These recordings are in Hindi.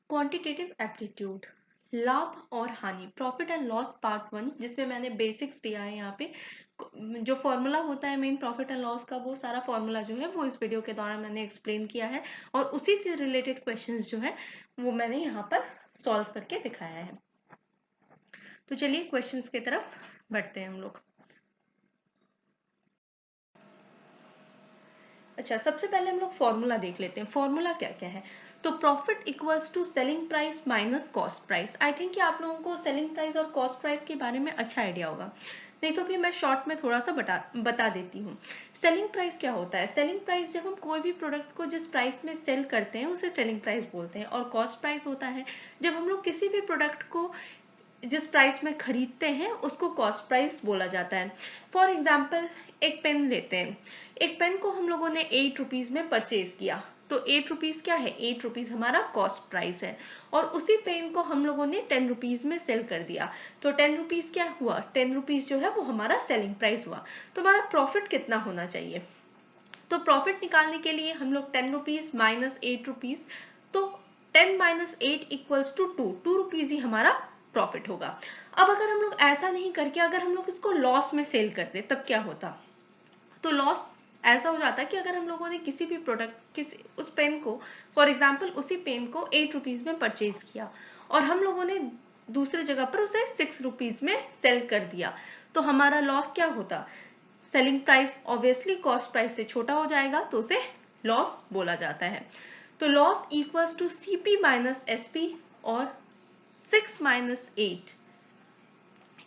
क्वांटिटेटिव एप्टीट्यूड, लाभ और हानि, प्रॉफिट एंड लॉस पार्ट 1, जिसमें मैंने बेसिक्स दिया है। यहाँ पे जो फॉर्मूला होता है मेन प्रॉफिट एंड लॉस का, वो सारा फॉर्मूला जो है वो इस वीडियो के दौरान मैंने एक्सप्लेन किया है और उसी से रिलेटेड क्वेश्चंस जो है वो मैंने यहाँ पर सॉल्व करके दिखाया है। तो चलिए क्वेश्चंस की तरफ बढ़ते हैं हम लोग। अच्छा, सबसे पहले हम लोग फॉर्मूला देख लेते हैं। फॉर्मूला क्या क्या है? तो profit equals to selling price minus cost price. I think कि आप लोगों को सेलिंग प्राइस और कॉस्ट प्राइस के बारे में अच्छा आइडिया होगा, नहीं तो भी मैं शॉर्ट में थोड़ा सा बता देती हूँ। सेलिंग प्राइस क्या होता है? सेलिंग प्राइस जब हम कोई भी प्रोडक्ट को जिस प्राइस में सेल करते हैं उसे सेलिंग प्राइस बोलते हैं। और कॉस्ट प्राइस होता है जब हम लोग किसी भी प्रोडक्ट को जिस प्राइस में खरीदते हैं उसको कॉस्ट प्राइस बोला जाता है। फॉर एग्जाम्पल एक पेन लेते हैं। एक पेन को हम लोगों ने 8 रुपीज में परचेज किया, तो 8 रुपीज क्या है? 8 रुपीज हमारा कॉस्ट प्राइस है। और उसी पेन को हम लोगों ने 10 रुपीज में सेल कर दिया, तो 10 रुपीज क्या हुआ? 10 रुपीज जो है वो हमारा सेलिंग प्राइस हुआ। तो हमारा प्रॉफिट कितना होना चाहिए? तो प्रॉफिट निकालने के लिए हम लोग 10 रुपीज माइनस 8 रुपीज, तो 10 माइनस 8 इक्वल्स टू 2 रुपीज ही हमारा प्रॉफिट होगा। अब अगर हम लोग ऐसा नहीं करके अगर हम लोग इसको लॉस में सेल करते तब क्या होता? तो लॉस ऐसा हो जाता है कि अगर हम लोगों ने किसी भी प्रोडक्ट किसी उस पेन को, फॉर एग्जाम्पल उसी पेन को 8 रुपीज में परचेज किया और हम लोगों ने दूसरी जगह पर उसे 6 रुपीज में सेल कर दिया, तो हमारा लॉस क्या होता? Selling price obviously cost price से छोटा हो जाएगा, तो उसे लॉस बोला जाता है। तो loss equals to CP minus SP और 6 minus 8,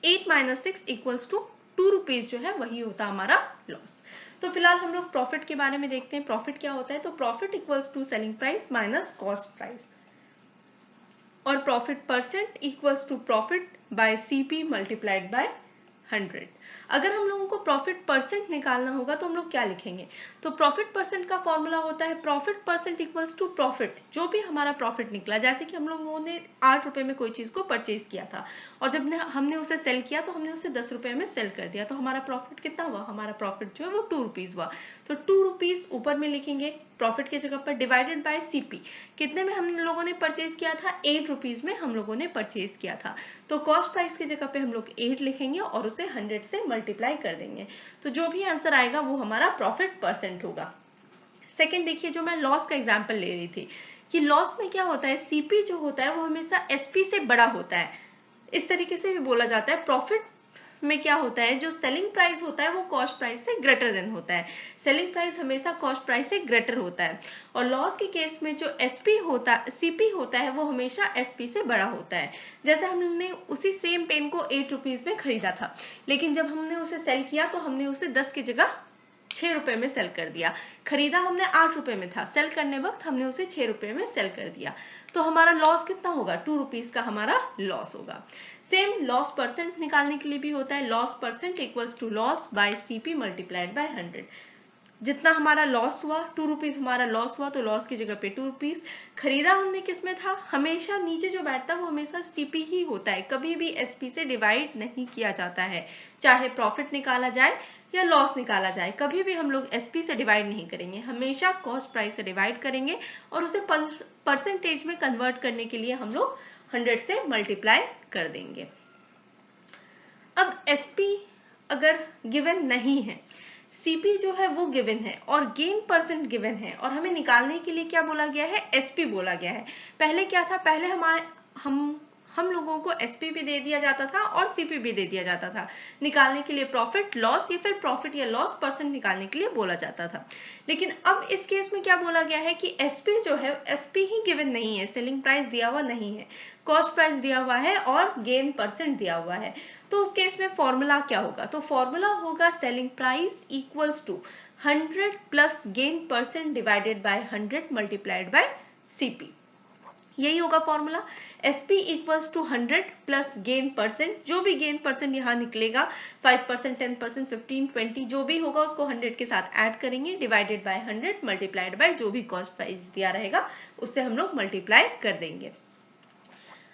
8 minus 6 equals to 2 rupees जो है वही होता हमारा लॉस। तो फिलहाल हम लोग प्रॉफिट के बारे में देखते हैं। प्रॉफिट क्या होता है? तो profit equals to selling price minus cost price, और profit percent equals to profit by CP multiplied by 100। अगर हम लोगों को प्रॉफिट परसेंट निकालना होगा तो हम लोग क्या लिखेंगे? तो प्रॉफिट परसेंट का फॉर्मूला होता है profit percent equals to profit, जो भी हमारा प्रॉफिट निकला। जैसे कि हम लोगों ने 8 रुपए में कोई चीज को परचेज किया था और जब हमने उसे सेल किया तो हमने उसे 10 रुपए में सेल कर दिया, तो हमारा प्रॉफिट कितना हुआ? हमारा प्रॉफिट जो है वो 2 रुपीज हुआ। तो 2 रुपीज ऊपर में लिखेंगे प्रॉफिट की जगह पर, डिवाइडेड बाय सीपी। कितने में हम लोगों ने परचेज किया था? 8 रुपीज में हम लोगों ने परचेज किया था। तो कॉस्ट प्राइस की जगह पे हम लोग 8 लिखेंगे और उसे 100 से मल्टीप्लाई कर देंगे, तो जो भी आंसर आएगा वो हमारा प्रॉफिट परसेंट होगा। सेकंड देखिए, जो मैं लॉस का एग्जांपल ले रही थी कि लॉस में क्या होता है? सीपी जो होता है वो हमेशा एसपी से बड़ा होता है। इस तरीके से भी बोला जाता है। प्रॉफिट में क्या होता है? जो सेलिंग प्राइस होता है वो कॉस्ट प्राइस से ग्रेटर देन होता है। सेलिंग प्राइस हमेशा कॉस्ट प्राइस से ग्रेटर होता है। और लॉस के केस में जो एसपी होता सीपी होता है वो हमेशा एसपी से बड़ा होता है। जैसे हमने उसी सेम पेन को 8 रुपीज में खरीदा था, लेकिन जब हमने उसे सेल किया तो हमने उसे 10 की जगह 6 रुपए में सेल कर दिया। खरीदा हमने 8 रुपए में था, सेल करने वक्त हमने उसे 6 रुपए में सेल कर दिया, तो हमारा लॉस कितना होगा? 2 रुपीज का हमारा लॉस होगा। सेम लॉस परसेंट निकालने के लिए भी होता है। Loss percent equals to loss by CP multiplied by 100। जितना हमारा लॉस हुआ, 2 रुपीज हमारा लॉस हुआ, तो लॉस की जगह पे 2 रुपीज। खरीदा हमने किस में था? हमेशा नीचे जो बैठता है वो हमेशा सीपी ही होता है, कभी भी एसपी से डिवाइड नहीं किया जाता है। चाहे प्रॉफिट निकाला जाए या लॉस निकाला जाए, कभी भी हम लोग एसपी से डिवाइड नहीं करेंगे, हमेशा कॉस्ट प्राइस से डिवाइड करेंगे और उसे परसेंटेज में कन्वर्ट करने के लिए हम लोग 100 से मल्टीप्लाई कर देंगे। अब एसपी अगर गिवन नहीं है, सीपी जो है वो गिवन है और गेन परसेंट गिवन है, और हमें निकालने के लिए क्या बोला गया है? एसपी बोला गया है। पहले क्या था? पहले हम लोगों को एसपी भी दे दिया जाता था और सीपी भी दे दिया जाता था निकालने के लिए। प्रॉफिट लॉस या फिर प्रॉफिट या लॉस परसेंट निकालने के लिए बोला जाता था। लेकिन अब इस केस में क्या बोला गया है कि एसपी जो है, एसपी ही गिवन नहीं है, सेलिंग प्राइस दिया हुआ नहीं है, कॉस्ट प्राइस दिया हुआ है और गेन परसेंट दिया हुआ है। तो उस केस में फॉर्मूला क्या होगा? तो फॉर्मूला होगा selling price equals to 100 plus gain percent divided by 100 multiplied by CP. यही होगा formula. SP equals to 100 plus gain percent, जो भी गेन परसेंट यहाँ निकलेगा 5%, 10%, 15, 20 जो भी होगा उसको 100 के साथ ऐड करेंगे, डिवाइडेड बाय 100 मल्टीप्लाइड बाय जो भी कॉस्ट प्राइस दिया रहेगा उससे हम लोग मल्टीप्लाई कर देंगे।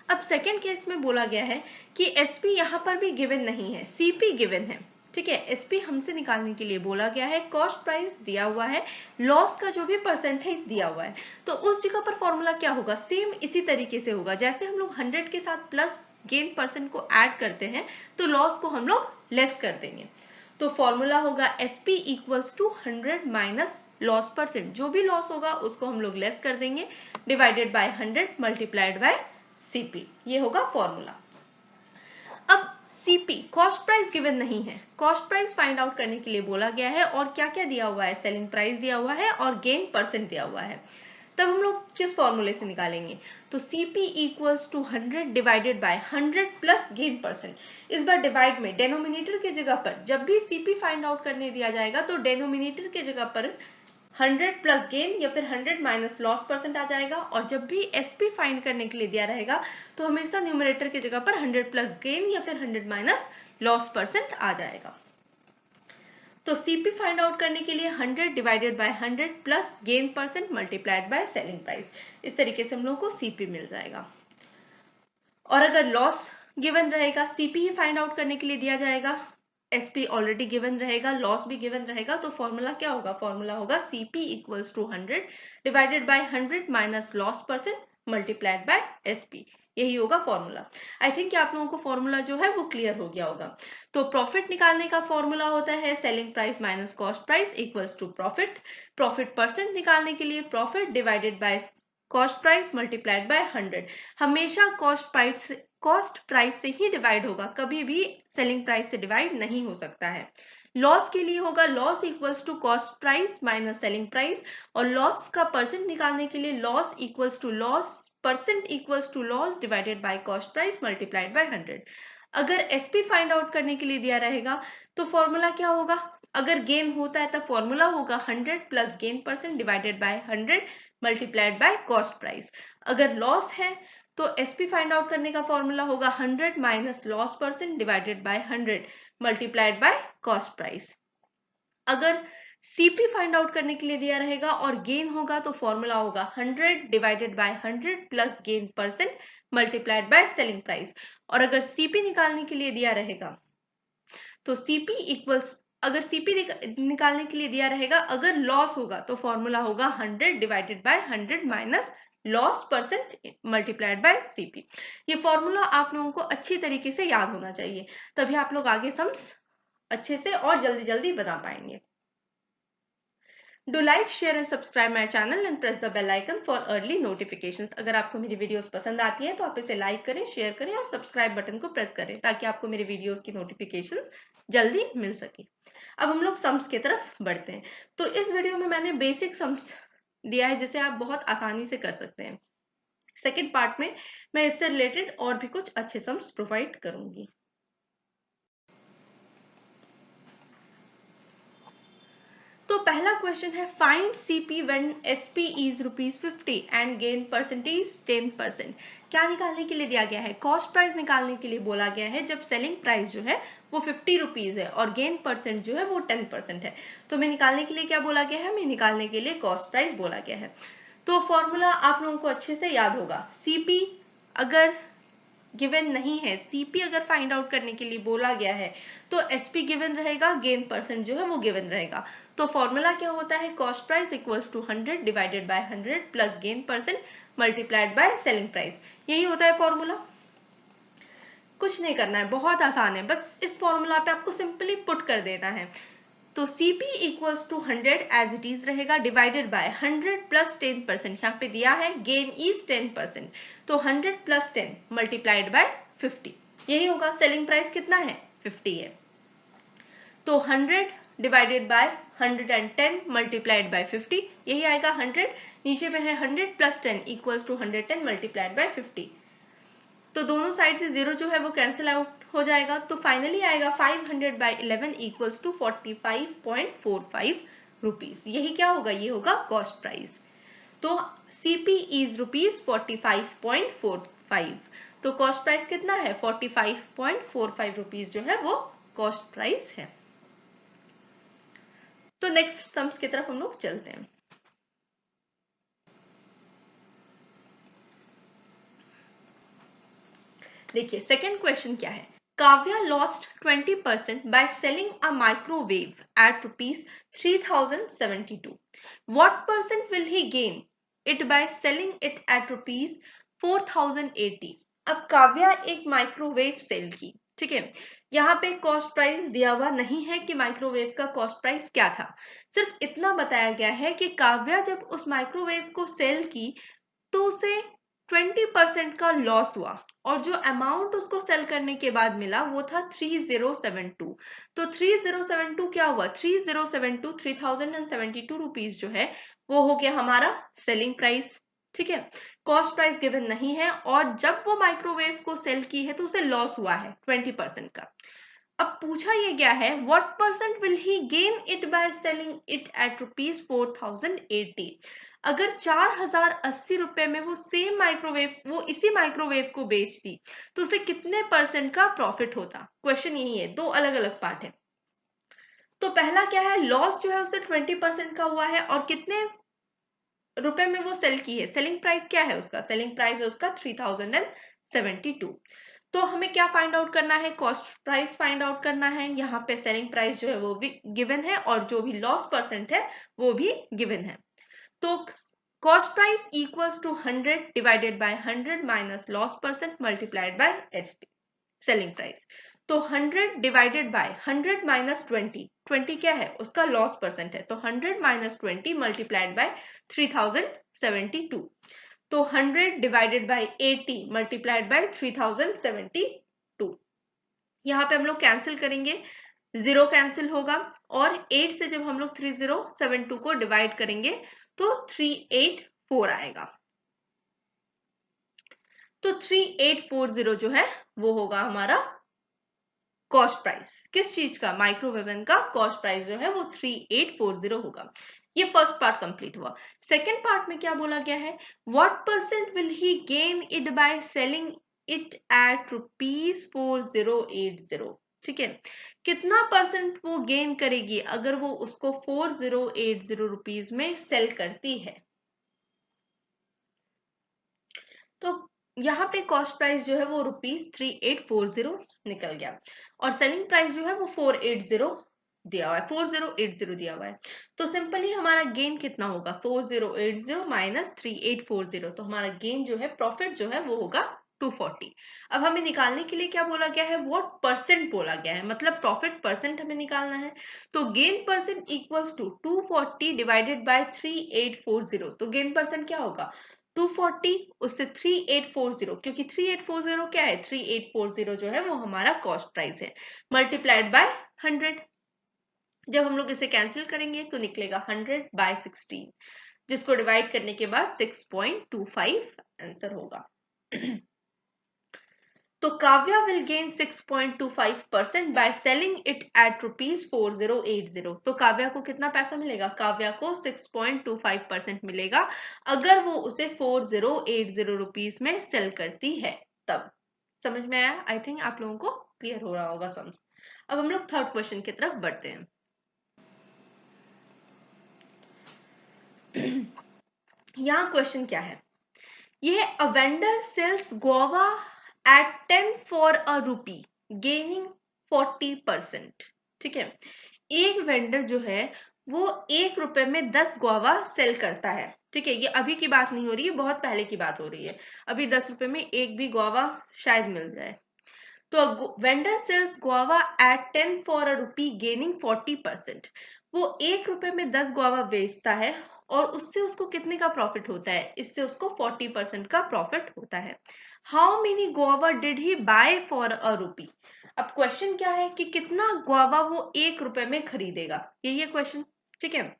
अब सेकेंड केस में बोला गया है कि एसपी यहाँ पर भी गिवन नहीं है, सीपी गिवन है। ठीक है, एसपी हमसे निकालने के लिए बोला गया है, कॉस्ट प्राइस दिया हुआ है, लॉस का जो भी परसेंटेज दिया हुआ है, तो उस जगह पर फॉर्मूला क्या होगा, सेम इसी तरीके से होगा। जैसे हम लोग 100 के साथ प्लस गेन परसेंट को ऐड करते हैं तो लॉस को हम लोग लेस कर देंगे। तो फॉर्मूला होगा SP equals to 100 minus loss percent, जो भी लॉस होगा उसको हम लोग लेस कर देंगे, divided by 100 multiplied by CP, ये होगा फॉर्मूला। अब सीपी कॉस्ट प्राइस गिवन नहीं है, कॉस्ट प्राइस फाइंड आउट करने के लिए बोला गया है, और क्या क्या दिया हुआ है, सेलिंग प्राइस दिया हुआ है और गेन परसेंट दिया हुआ है। तब हम लोग किस फॉर्मूले से निकालेंगे, तो CP equals to 100 divided by 100 plus gain percent. इस बार डिवाइड में डेनोमिनेटर के जगह पर जब भी सीपी फाइंड आउट करने दिया जाएगा तो डेनोमिनेटर के जगह पर 100 प्लस गेन या फिर 100 माइनस लॉस परसेंट आ जाएगा, और जब भी एसपी फाइंड करने के लिए दिया रहेगा तो हमेशा न्यूमरेटर की जगह पर 100 प्लस गेन या फिर 100 माइनस लॉस परसेंट आ जाएगा। तो सीपी फाइंड आउट करने के लिए 100 divided by 100 plus gain percent multiplied by selling price, इस तरीके से हम लोग को सीपी मिल जाएगा। और अगर लॉस गिवन रहेगा, सीपी ही फाइंड आउट करने के लिए दिया जाएगा, एसपी ऑलरेडी गिवन रहेगा, लॉस भी गिवन रहेगा, तो फॉर्मूला क्या होगा, फॉर्मूला होगा CP equals to 100 divided by 100 minus loss percent multiplied by SP, यही होगा फॉर्मूला। आई थिंक आप लोगों को फॉर्मूला जो है वो क्लियर हो गया होगा। तो प्रॉफिट निकालने का फॉर्मूला होता है selling price minus cost price equals to profit. Profit percent निकालने के लिए profit divided by cost price multiplied by 100। हमेशा कॉस्ट प्राइस से ही डिवाइड होगा, कभी भी सेलिंग प्राइस से डिवाइड नहीं हो सकता है। लॉस के लिए होगा loss equals to cost price minus selling price, और लॉस का परसेंट निकालने के लिए loss equals to loss percent equals to loss divided by cost price multiplied by 100। अगर एसपी फाइंड आउट करने के लिए दिया रहेगा तो फॉर्मूला क्या होगा, अगर गेन होता है तब फॉर्मूला होगा 100 plus gain percent divided by 100 multiplied bye cost price. अगर लॉस है तो एसपी फाइंड आउट करने का फॉर्मूला होगा 100 minus loss percent divided by 100 multiplied bye cost price. अगर सीपी फाइंड आउट करने के लिए दिया रहेगा और गेन होगा तो फॉर्मूला होगा 100 divided by 100 plus gain percent multiplied by selling price. और अगर सीपी निकालने के लिए दिया रहेगा तो सीपी इक्वल्स, अगर सीपी निकालने के लिए दिया रहेगा, अगर लॉस होगा तो फॉर्मूला होगा 100 divided by 100 minus loss percent multiplied by CP. ये फॉर्मूला आप लोगों को अच्छी तरीके से याद होना चाहिए, तभी आप लोग आगे सम्स अच्छे से और जल्दी जल्दी बना पाएंगे। Do like, share and subscribe my channel and press the bell icon for early notifications। अगर आपको मेरी वीडियोस पसंद आती हैं तो आप इसे लाइक करें, शेयर करें और सब्सक्राइब बटन को प्रेस करें ताकि आपको मेरी वीडियोस की नोटिफिकेशंस जल्दी मिल सके। अब हम लोग सम्स की तरफ बढ़ते हैं। तो इस वीडियो में मैंने बेसिक सम्स दिया है जिसे आप बहुत आसानी से कर सकते हैं। सेकेंड पार्ट में मैं इससे रिलेटेड और भी कुछ अच्छे सम्स प्रोवाइड करूंगी। तो पहला क्वेश्चन है find CP when SP is ₹50 and gain percentage 10%। क्या निकालने के लिए दिया गया है, कॉस्ट प्राइस निकालने के लिए बोला गया है जब सेलिंग प्राइस जो है वो ₹50 है और गेन परसेंट जो है वो 10% है। तो हमें निकालने के लिए क्या बोला गया है, हमें निकालने के लिए कॉस्ट प्राइस बोला गया है। तो फॉर्मूला आप लोगों को अच्छे से याद होगा, सीपी अगर गिवन नहीं है, सीपी अगर फाइंड आउट करने के लिए बोला गया है तो एसपी गिवन रहेगा, गेन परसेंट जो है वो गिवन रहेगा। तो फॉर्मूला क्या होता है, cost price equals to 100 divided by 100 plus gain percent multiplied by selling price, यही होता है फॉर्मूला। कुछ नहीं करना है, बहुत आसान है, बस इस फॉर्मूला पे आपको सिंपली पुट कर देना है। तो CP equals to 100 as it is रहेगा डिवाइडेड बाय 100 प्लस 10%, यहाँ पे दिया है गेन इज 10%, तो 100 प्लस 10 मल्टीप्लाइड बाय 50, यही होगा। सेलिंग प्राइस कितना है, 50 है, तो 100 डिवाइडेड बाय 110 मल्टीप्लाइड बाय 50, यही आएगा 100। नीचे में है 100 plus 10 equals to 110 multiplied by 50, तो दोनों साइड से 0 जो है वो कैंसिल आउट हो जाएगा, तो फाइनली आएगा 500 बाई 11 इक्वल्स टू 45.45 रुपीज। यही क्या होगा, ये होगा कॉस्ट प्राइस। तो सीपी इज ₹45.45, तो कॉस्ट प्राइस कितना है 45.45 रुपीज जो है वो कॉस्ट प्राइस है। तो नेक्स्ट सम्स की तरफ हम लोग चलते हैं। देखिए सेकंड क्वेश्चन क्या है, Kavya lost 20% by selling a microwave at rupees 3072. What percent will he gain it by selling it at rupees 4080? अब काव्या एक माइक्रोवेव सेल की, ठीक है, यहाँ पे कॉस्ट प्राइस दिया हुआ नहीं है कि माइक्रोवेव का कॉस्ट प्राइस क्या था, सिर्फ इतना बताया गया है कि काव्या जब उस माइक्रोवेव को सेल की तो उसे 20% का लॉस हुआ और जो अमाउंट उसको सेल करने के बाद मिला वो था 3072। तो 3072 क्या हुआ, 3072 3072 रुपीज जो है वो हो गया हमारा सेलिंग प्राइस, ठीक है। कॉस्ट प्राइस गिवन नहीं है और जब वो माइक्रोवेव को सेल की है तो उसे लॉस हुआ है 20% का। अब पूछा ये गया है what percent will he gain it by selling it at rupees 4080। अगर 4080 रुपए में वो सेम माइक्रोवेव वो इसी माइक्रोवेव को बेचती तो उसे कितने परसेंट का प्रॉफिट होता। क्वेश्चन यही है, दो अलग अलग पार्ट है। तो पहला क्या है, लॉस जो है उसे 20% का हुआ है और कितने रुपए में वो सेल की है, सेलिंग प्राइस क्या है उसका, सेलिंग प्राइस है उसका 3072। तो हमें क्या फाइंड आउट करना है, कॉस्ट प्राइस फाइंड आउट करना है। यहाँ पे सेलिंग प्राइस जो है वो भी गिवन है और जो भी लॉस परसेंट है वो भी गिवन है। तो cost price equals to 100 divided by 100 minus loss percent multiplied by SP selling price. तो 100 डिवाइडेड बाय 100 माइनस 20 क्या है उसका लॉस परसेंट है, तो 100 माइनस 20 मल्टीप्लाइड बाय 3072। तो 100 डिवाइडेड बाय 80 मल्टीप्लाइड बाय 3072। यहाँ पे हम लोग कैंसिल करेंगे, 0 कैंसिल होगा और 8 से जब हम लोग 3072 को डिवाइड करेंगे तो 384 आएगा। तो 3840 जो है वो होगा हमारा कॉस्ट प्राइस। किस चीज का, माइक्रोवेव का कॉस्ट प्राइस जो है वो 3840 होगा। ये फर्स्ट पार्ट कंप्लीट हुआ। सेकेंड पार्ट में क्या बोला गया है, what percent will he gain it by selling it at rupees 4080। ठीक है, कितना परसेंट वो गेन करेगी अगर वो उसको 4080 रुपीज में सेल करती है। तो यहाँ पे कॉस्ट प्राइस जो है वो रुपीज 3840 निकल गया और सेलिंग प्राइस जो है वो 480 दिया हुआ है, 4080 दिया हुआ है। तो सिंपली हमारा गेन कितना होगा, 4080 माइनस 3840, तो हमारा गेन जो है, प्रॉफिट जो है वो होगा 240। अब हमें निकालने के लिए क्या बोला गया है, व्हाट परसेंट बोला गया है, मतलब प्रॉफिट परसेंट हमें निकालना है। तो gain percent equals to 240 divided by 3840। तो गेन परसेंट क्या होगा 240 उससे 3840, क्योंकि 3840 क्या है, 3840 जो है वो हमारा कॉस्ट प्राइस है, मल्टीप्लाइड बाय 100। जब हम लोग इसे कैंसिल करेंगे तो निकलेगा 100 बाय 16, जिसको डिवाइड करने के बाद 6.25 आंसर होगा। तो Kavya will gain 6.25% by selling it at rupees 4080। तो काव्या को कितना पैसा मिलेगा, काव्या को 6.25% मिलेगा अगर वो उसे 4080 रुपीज में सेल करती है तब। समझ में आया, आई थिंक आप लोगों को क्लियर हो रहा होगा सम्स। अब हम लोग थर्ड क्वेश्चन की तरफ बढ़ते हैं। यहाँ क्वेश्चन क्या है, ये a vendor sells guava at 10 for a rupee gaining 40%। ठीक है, एक वेंडर जो है वो 1 रुपए में 10 गुआवा सेल करता है। ठीक है, ये अभी की बात नहीं हो रही है, बहुत पहले की बात हो रही है। अभी 10 रुपए में एक भी गुआवा शायद मिल जाए। तो vendor sells guava at 10 for a rupee gaining 40%। वो 1 रुपए में 10 गुआवा बेचता है और उससे उसको कितने का प्रॉफिट होता है, इससे उसको 40% का प्रॉफिट होता है। How many guava did he buy for a rupee. अब क्वेश्चन क्या है कि कितना गुआवा वो 1 रुपए में खरीदेगा, यही है क्वेश्चन। ठीक है,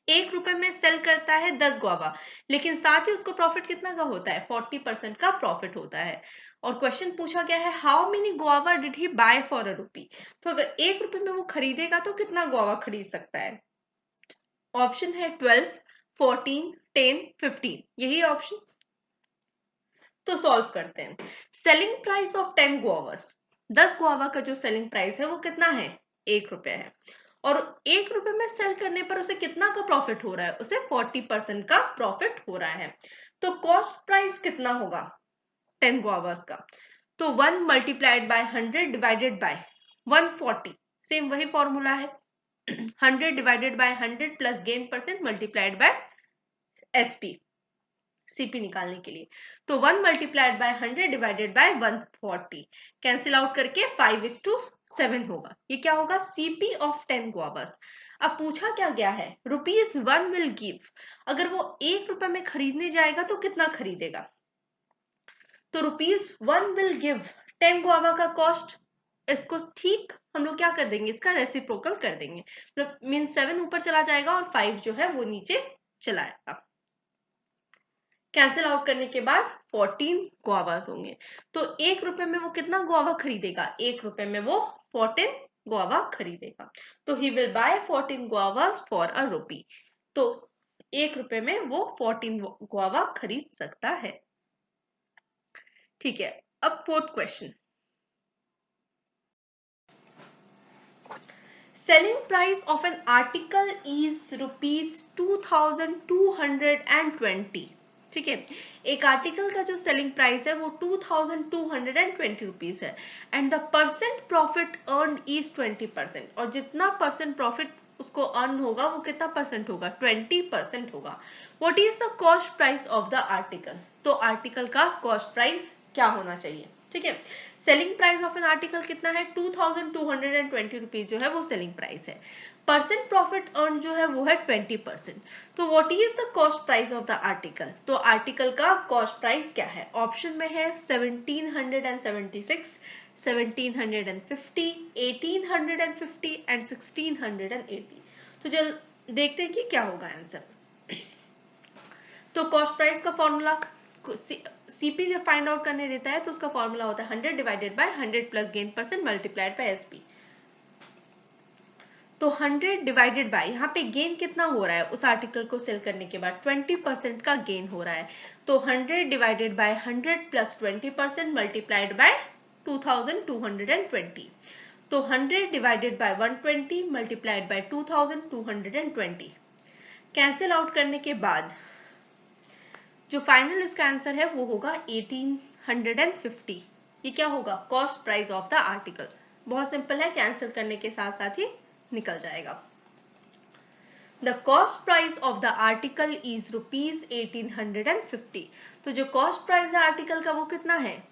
1 रुपए में सेल करता है 10 गुआवा, लेकिन साथ ही उसको प्रॉफिट कितना का होता है, 40% का प्रॉफिट होता है। और क्वेश्चन पूछा गया है how many guava did he buy for a rupee. तो अगर 1 रुपए में वो खरीदेगा तो कितना गुआवा खरीद सकता है, ऑप्शन है 12, 14, 10, 15, यही ऑप्शन। तो सॉल्व करते हैं। सेलिंग प्राइस ऑफ 10 गुआवास, 10 गुआवा का जो सेलिंग प्राइस है वो कितना है, 1 रुपए है और 1 रुपए में सेल करने पर उसे कितना का प्रॉफिट हो रहा है, उसे 40% का प्रॉफिट हो रहा है। तो कॉस्ट प्राइस कितना होगा 10 गुआवास का, तो 1 multiplied by 100 divided bye 140, same वही फॉर्मूला है 100 divided by 100 plus gain percent multiplied by SP, CP निकालने के लिए। तो 1 multiplied by 100 divided bye 140, cancel out करके 5:7 होगा। ये क्या होगा? CP of 10 गुआवास। अब पूछा क्या गया है? ₹1 विल गिव, अगर वो 1 रुपए में खरीदने जाएगा तो कितना खरीदेगा? तो ₹1 विल गिव 10 गुआवा का कॉस्ट, इसको ठीक हम लोग क्या कर देंगे, इसका रेसिप्रोकल कर देंगे, मतलब मीन 7 ऊपर चला जाएगा और 5 जो है वो नीचे चला आएगा। कैंसिल आउट करने के बाद 14 गुआवास होंगे। तो 1 रुपए में वो कितना गुआवा खरीदेगा? 1 रुपए में वो 14 गुआवा खरीदेगा। तो he will buy 14 guavas for a rupee. तो 1 रुपए में वो 14 गुआवा खरीद सकता है। ठीक है, अब fourth question. Selling price of an article is ₹2220। ठीक है, एक आर्टिकल का जो सेलिंग प्राइस है वो 2220 रुपीज है and the percent profit earn is 20%, और जितना परसेंट प्रॉफिट उसको अर्न होगा वो कितना परसेंट होगा? 20% होगा। What is the cost price of the article? तो आर्टिकल का कॉस्ट प्राइस क्या होना चाहिए? ठीक है, selling price of an article कितना है? 2220 रुपीज जो है वो सेलिंग प्राइस है। परसेंट प्रॉफिट अर्न जो है वो है 20%। तो what is the cost price of the article? तो आर्टिकल का कॉस्ट प्राइस क्या है? ऑप्शन में है 1776, 1750, 1850 एंड 1680। तो चल देखते हैं कि क्या होगा आंसर। तो कॉस्ट प्राइस का फॉर्मूला सीपी जब फाइंड आउट करने देता है तो उसका फॉर्मूला होता है 100 divided by 100 plus gain percent multiplied by SP. तो 100 डिवाइडेड बाय, यहाँ पे गेन कितना हो रहा है उस आर्टिकल को सेल करने के बाद? 20% का गेन हो रहा है। तो 100 divided by 100 plus 20% multiplied by 2220। तो 100 divided bye 120 multiplied by 2220। Cancel out करने के बाद जो फाइनल इसका आंसर है वो होगा 1850। ये क्या होगा? Cost price of the article. बहुत सिंपल है, कैंसिल करने के साथ साथ ही निकल जाएगा। The cost price of the article is ₹1850। तो जो कॉस्ट प्राइस है आर्टिकल का वो कितना है?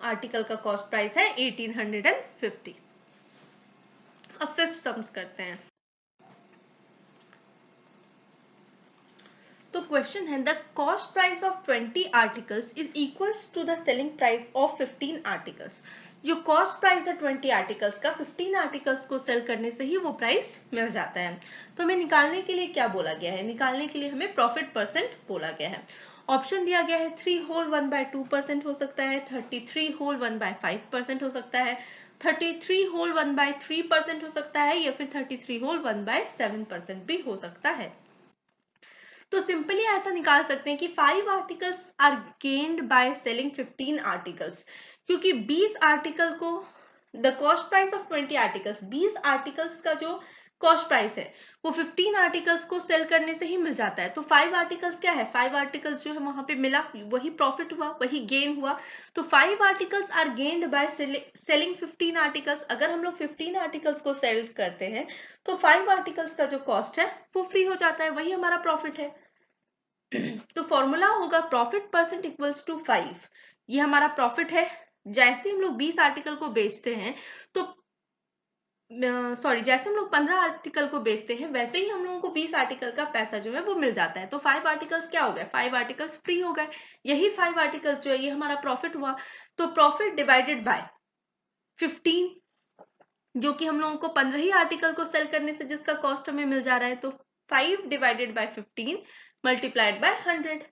आर्टिकल का कॉस्ट प्राइस है 1850। अब फिफ्थ सम्स करते हैं। तो क्वेश्चन है, the cost price of 20 articles is equals to the selling price of 15 articles. जो कॉस्ट प्राइस है 20 आर्टिकल्स का 15 आर्टिकल्स को सेल करने से ही वो प्राइस मिल जाता है। तो हमें निकालने के लिए क्या बोला गया है? निकालने के लिए हमें प्रॉफिट परसेंट बोला गया है। ऑप्शन दिया गया है 3 होल 1/2% हो सकता है, 33 होल 1/5% हो सकता है, 33 होल 1/3% हो सकता है, या फिर 33 होल 1/7% भी हो सकता है। तो सिंपली ऐसा निकाल सकते हैं कि 5 articles are gained by selling 15 articles, क्योंकि 20 आर्टिकल को the cost price of 20 articles, 20 articles का जो कॉस्ट प्राइस है वो 15 आर्टिकल्स को सेल करने से ही मिल जाता है। तो 5 आर्टिकल्स क्या है? 5 आर्टिकल्स जो है वहां पे मिला, वही प्रॉफिट हुआ, वही गेन हुआ। तो 5 articles are gained by selling 15 articles. अगर हम लोग 15 आर्टिकल्स को सेल करते हैं तो 5 आर्टिकल्स का जो कॉस्ट है वो फ्री हो जाता है, वही हमारा प्रॉफिट है। तो फॉर्मूला होगा प्रॉफिट परसेंट इक्वल्स टू 5। ये हमारा प्रॉफिट है। जैसे हम लोग 20 आर्टिकल को बेचते हैं तो जैसे हम लोग 15 आर्टिकल को बेचते हैं वैसे ही हम लोगों को 20 आर्टिकल का पैसा जो है वो मिल जाता है। तो 5 आर्टिकल्स क्या हो गए? 5 आर्टिकल्स फ्री हो गए। यही 5 आर्टिकल्स जो है ये हमारा प्रॉफिट हुआ। तो प्रॉफिट डिवाइडेड बाय 15, जो कि हम लोगों को 15 ही आर्टिकल को सेल करने से जिसका कॉस्ट हमें मिल जा रहा है। तो 5 divided by 15 multiplied by 100,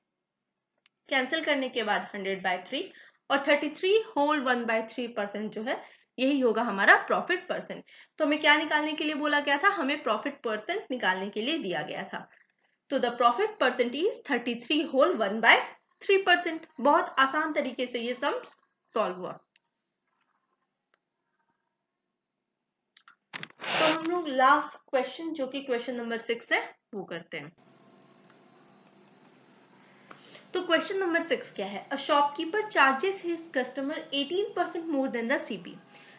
cancel करने के बाद 100/3, और 33 होल 1/3% जो है यही होगा हमारा प्रॉफिट परसेंट। तो हमें क्या निकालने के लिए बोला गया था? हमें प्रॉफिट परसेंट निकालने के लिए दिया गया था। तो the profit percent is 33 whole 1/3%। बहुत आसान तरीके से ये सम सॉल्व हुआ। तो हम लोग लास्ट क्वेश्चन जो कि क्वेश्चन नंबर 6 है वो करते हैं। तो क्वेश्चन नंबर 6 क्या है? A shopkeeper charges his customer 18% more than the CP.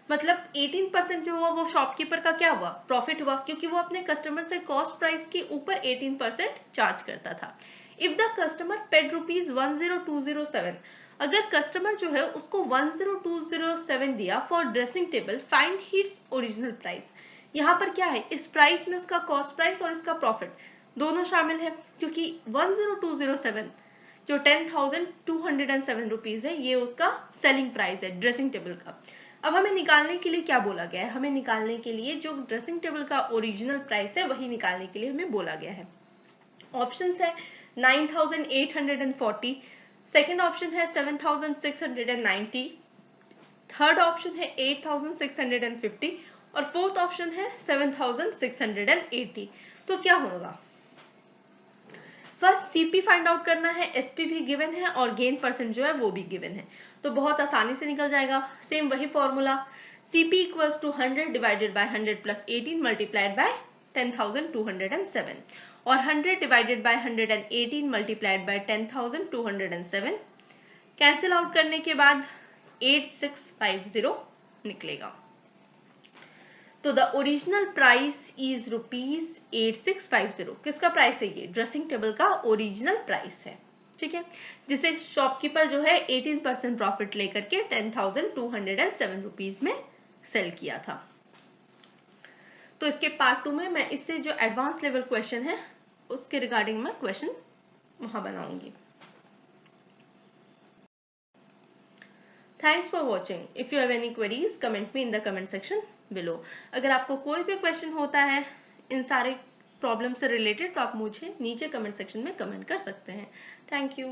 मतलब 18% जो हुआ वो शॉपकीपर का क्या हुआ? प्रॉफिट हुआ, क्योंकि वो अपने कस्टमर से कॉस्ट प्राइस के ऊपर 18% चार्ज करता था। If the customer paid rupees 10207, अगर कस्टमर जो है उसको 10207 दिया for dressing table, find hits original price. यहाँ पर क्या है, इस प्राइस में उसका कॉस्ट प्राइस और इसका प्रॉफिट दोनों शामिल है, क्योंकि 10207 जो 10,207 रुपीज है ये उसका सेलिंग प्राइस है ड्रेसिंग टेबल का। अब हमें निकालने के लिए क्या बोला गया है? हमें निकालने के लिए जो ड्रेसिंग टेबल का ओरिजिनल प्राइस है वही निकालने के लिए हमें बोला गया है। ऑप्शंस है 9,840, सेकेंड ऑप्शन है 7,690, थर्ड ऑप्शन है 8,650 और फोर्थ ऑप्शन है 7,680। तो क्या होगा? फर्स्ट सीपी फाइंड आउट करना है, एसपी भी गिवन है और गेन परसेंट जो है वो भी गिवन है, तो बहुत आसानी से निकल जाएगा। सेम वही फॉर्मूला, CP equals to 100 divided by 100 plus 18 multiplied by 10,207 और 100 divided by 118 multiplied by 10,207 cancel out करने के बाद 8650 निकलेगा। तो the original price is rupees 8650। किसका प्राइस है? ये ड्रेसिंग टेबल का ओरिजिनल प्राइस है, ठीक है, जिसे शॉपकीपर जो है 18% प्रॉफिट लेकर के 10,207 रुपीज में सेल किया था। तो इसके पार्ट 2 में मैं इससे जो एडवांस लेवल क्वेश्चन है उसके रिगार्डिंग मैं क्वेश्चन वहां बनाऊंगी। Thanks for watching. If you have any queries, comment me in the comment section below. अगर आपको कोई भी क्वेश्चन होता है इन सारे प्रॉब्लम से रिलेटेड तो आप मुझे नीचे कमेंट सेक्शन में कमेंट कर सकते हैं। Thank you.